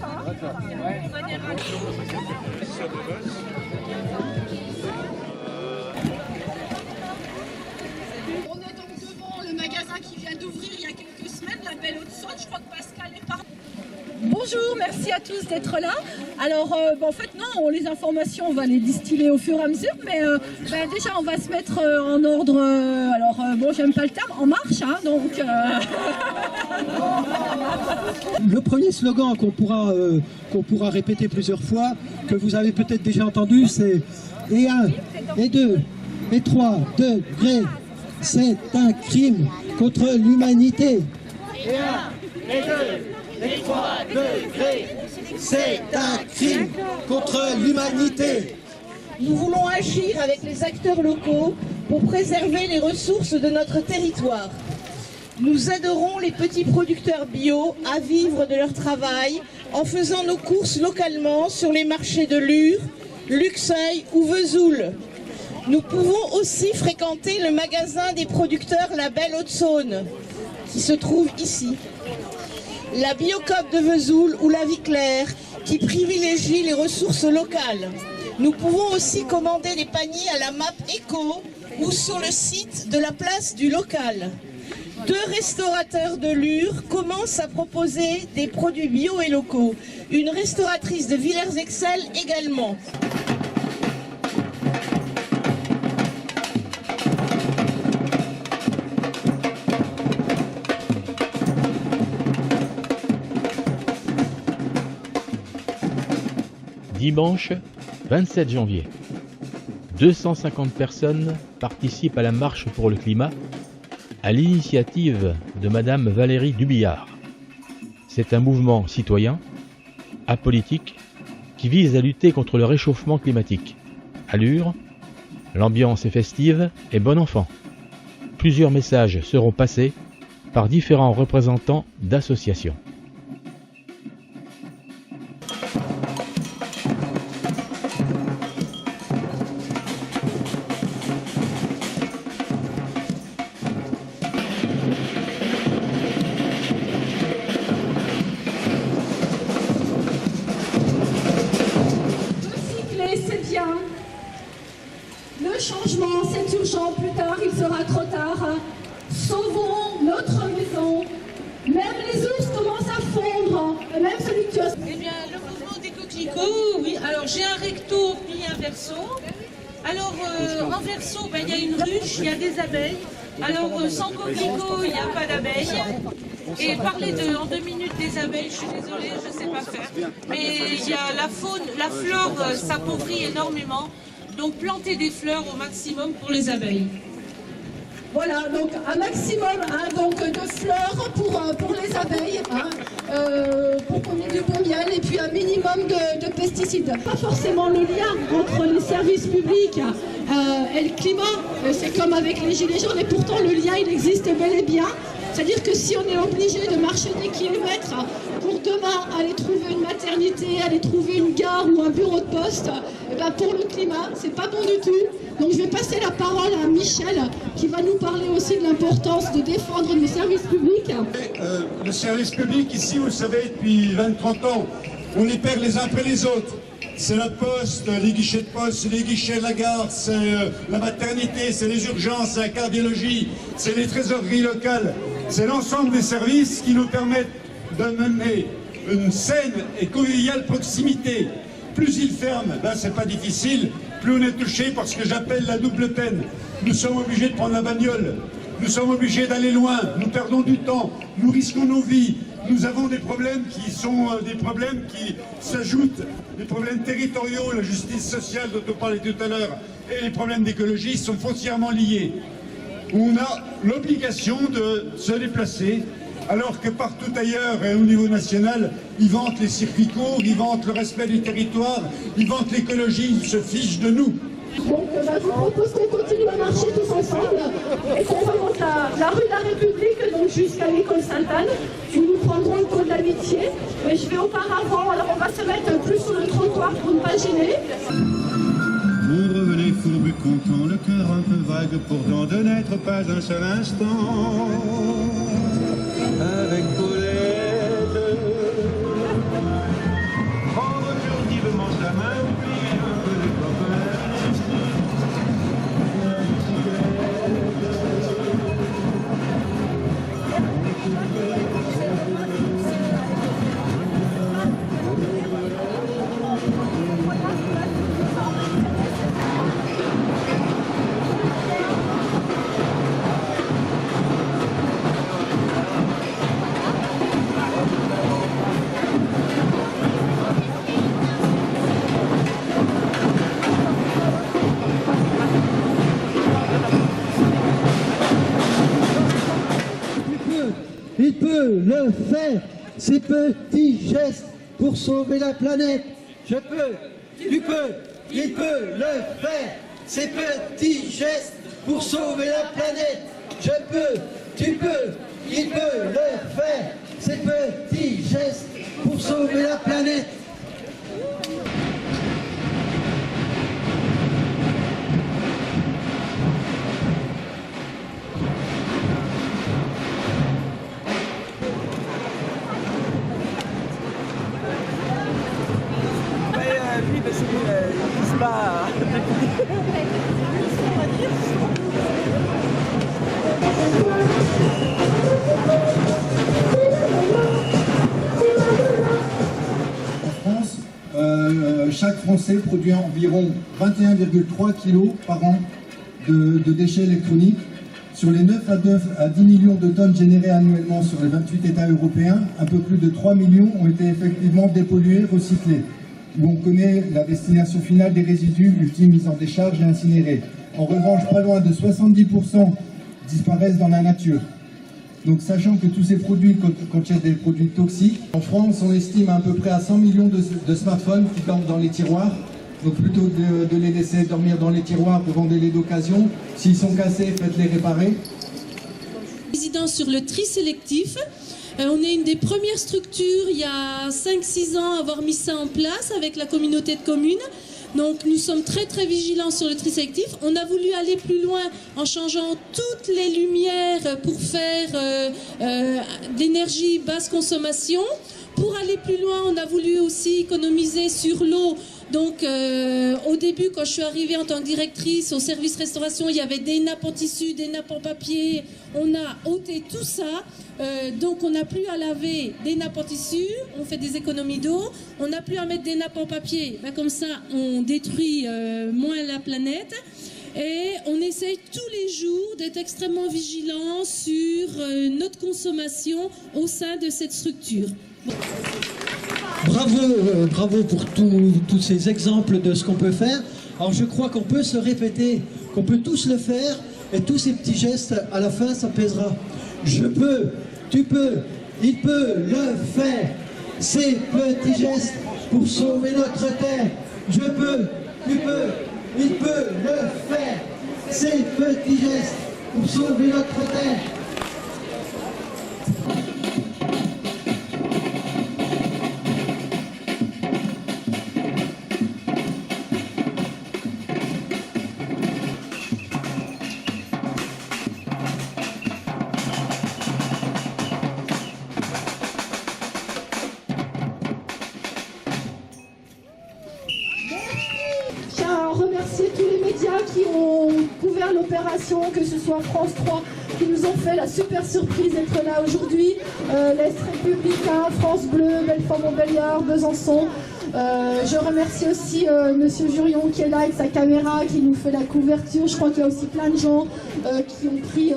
On est donc devant le magasin qui vient d'ouvrir il y a quelques semaines, la Belle Haute-Saône. Je crois que Pascal est parti. Bonjour, merci à tous d'être là. Alors, en fait, non, les informations, on va les distiller au fur et à mesure, mais déjà, on va se mettre en ordre, j'aime pas le terme, en marche, hein, donc... Le premier slogan qu'on pourra répéter plusieurs fois, que vous avez peut-être déjà entendu, c'est « Et 1, et 2, et 3 degrés, c'est un crime contre l'humanité ». Et 1, et 2, et 3 degrés, c'est un crime contre l'humanité. Nous voulons agir avec les acteurs locaux pour préserver les ressources de notre territoire. Nous aiderons les petits producteurs bio à vivre de leur travail en faisant nos courses localement sur les marchés de Lure, Luxeuil ou Vesoul. Nous pouvons aussi fréquenter le magasin des producteurs La Belle Haute-Saône, qui se trouve ici. La Biocoop de Vesoul ou la Vie Claire, qui privilégie les ressources locales. Nous pouvons aussi commander des paniers à la map éco ou sur le site de la place du local. 2 restaurateurs de Lure commencent à proposer des produits bio et locaux. Une restauratrice de Villers-Excel également. Dimanche 27 janvier. 250 personnes participent à la marche pour le climat à l'initiative de Madame Valérie Dubillard. C'est un mouvement citoyen, apolitique, qui vise à lutter contre le réchauffement climatique. À Lure, l'ambiance est festive et bon enfant. Plusieurs messages seront passés par différents représentants d'associations. Le changement, c'est urgent, plus tard, il sera trop tard. Sauvons notre maison. Même les ours commencent à fondre, et même celui que tu as... Eh bien, le mouvement des coquelicots, oui. Alors, j'ai un recto puis un verso. Alors, en verso, il y a une ruche, il y a des abeilles. Alors, sans coquelicots, il n'y a pas d'abeilles. Et parler en 2 minutes des abeilles, je suis désolée, je ne sais pas faire. Mais il y a la faune, la flore s'appauvrit énormément. Donc planter des fleurs au maximum pour les abeilles. Voilà, donc un maximum de fleurs pour les abeilles, pour qu'on ait du bon miel, et puis un minimum de pesticides. Pas forcément le lien entre les services publics et le climat, c'est comme avec les gilets jaunes, et pourtant le lien il existe bel et bien. C'est-à-dire que si on est obligé de marcher des kilomètres pour demain aller trouver une maternité, aller trouver une gare ou un bureau de poste, et ben pour le climat, c'est pas bon du tout. Donc je vais passer la parole à Michel qui va nous parler aussi de l'importance de défendre les services publics. Le service public ici, vous le savez, depuis 20-30 ans, on les perd les uns après les autres. C'est la poste, les guichets de poste, c'est les guichets de la gare, c'est la maternité, c'est les urgences, c'est la cardiologie, c'est les trésoreries locales. C'est l'ensemble des services qui nous permettent de mener une saine et conviviale proximité. Plus ils ferment, ben c'est pas difficile, plus on est touché par ce que j'appelle la double peine. Nous sommes obligés de prendre la bagnole, nous sommes obligés d'aller loin, nous perdons du temps, nous risquons nos vies. Nous avons des problèmes qui sont des problèmes qui s'ajoutent, des problèmes territoriaux, la justice sociale dont on parlait tout à l'heure, et les problèmes d'écologie sont foncièrement liés. On a l'obligation de se déplacer, alors que partout ailleurs et au niveau national, ils vantent les circuits courts, ils vantent le respect du territoire, ils vantent l'écologie, ils se fichent de nous. Donc je vous propose qu'on continue à marcher tous ensemble et qu'on remonte la rue de la République, donc jusqu'à l'école Sainte-Anne, où nous prendrons le pont de l'amitié. Mais je vais auparavant, alors on va se mettre plus sur le trottoir pour ne pas gêner. Vous revenez fourbu, content, le cœur un peu vague, pourtant de n'être pas un seul instant avec Paulette. peux le faire. Ces petits gestes pour sauver la planète. Je peux, tu peux, il peut le faire. Ces petits gestes pour sauver la planète. Je peux, tu peux, il peut le faire. Ces petits gestes pour sauver la planète. Lui, parce qu'il ne pousse pas. En France, chaque Français produit environ 21,3 kg par an de déchets électroniques. Sur les 9 à 10 millions de tonnes générées annuellement sur les 28 États européens, un peu plus de 3 millions ont été effectivement dépollués, recyclés, où on connaît la destination finale des résidus ultimes mis en décharge et incinérés. En revanche, pas loin de 70% disparaissent dans la nature. Donc sachant que tous ces produits contiennent des produits toxiques, en France on estime à peu près à 100 millions de smartphones qui dorment dans les tiroirs. Donc plutôt de les laisser dormir dans les tiroirs, vendez-les d'occasion. S'ils sont cassés, faites-les réparer. Résidence sur le tri sélectif. On est une des premières structures, il y a 5-6 ans, à avoir mis ça en place avec la communauté de communes. Donc nous sommes très très vigilants sur le tri sélectif. On a voulu aller plus loin en changeant toutes les lumières pour faire d'énergie basse consommation. Pour aller plus loin, on a voulu aussi économiser sur l'eau. Donc au début, quand je suis arrivée en tant que directrice au service restauration, il y avait des nappes en tissu, des nappes en papier. On a ôté tout ça. Donc on n'a plus à laver des nappes en tissu, on fait des économies d'eau. On n'a plus à mettre des nappes en papier. Ben, comme ça, on détruit moins la planète. Et on essaye tous les jours d'être extrêmement vigilant sur notre consommation au sein de cette structure. Bravo pour tous ces exemples de ce qu'on peut faire. Alors je crois qu'on peut se répéter, qu'on peut tous le faire, et tous ces petits gestes, à la fin, ça pèsera. Je peux, tu peux, il peut le faire. Ces petits gestes pour sauver notre terre. Je peux, tu peux, il peut le faire. Ces petits gestes pour sauver notre terre. Remercier tous les médias qui ont couvert l'opération, que ce soit France 3, qui nous ont fait la super surprise d'être là aujourd'hui, l'Est Républicain, France Bleu, Belfort-Montbéliard, Besançon. Je remercie aussi Monsieur Jurion qui est là avec sa caméra, qui nous fait la couverture. Je crois qu'il y a aussi plein de gens qui ont pris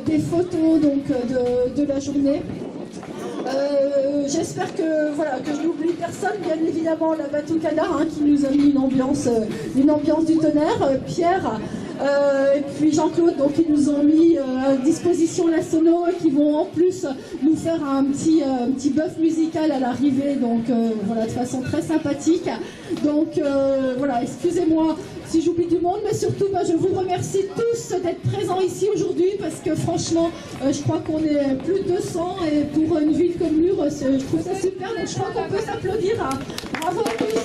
des photos donc, de la journée. J'espère que je n'oublie personne, bien évidemment la Batucada qui nous a mis une ambiance du tonnerre, Pierre et puis Jean-Claude donc qui nous ont mis à disposition la sono et qui vont en plus nous faire un petit bœuf musical à l'arrivée, donc voilà, de façon très sympathique. Donc voilà, excusez-moi si j'oublie du monde, mais surtout je vous remercie tous d'être présents ici aujourd'hui parce que franchement je crois qu'on est plus de 200 et pour une ville comme Mur je trouve ça super, donc je crois qu'on peut s'applaudir. Bravo à tous.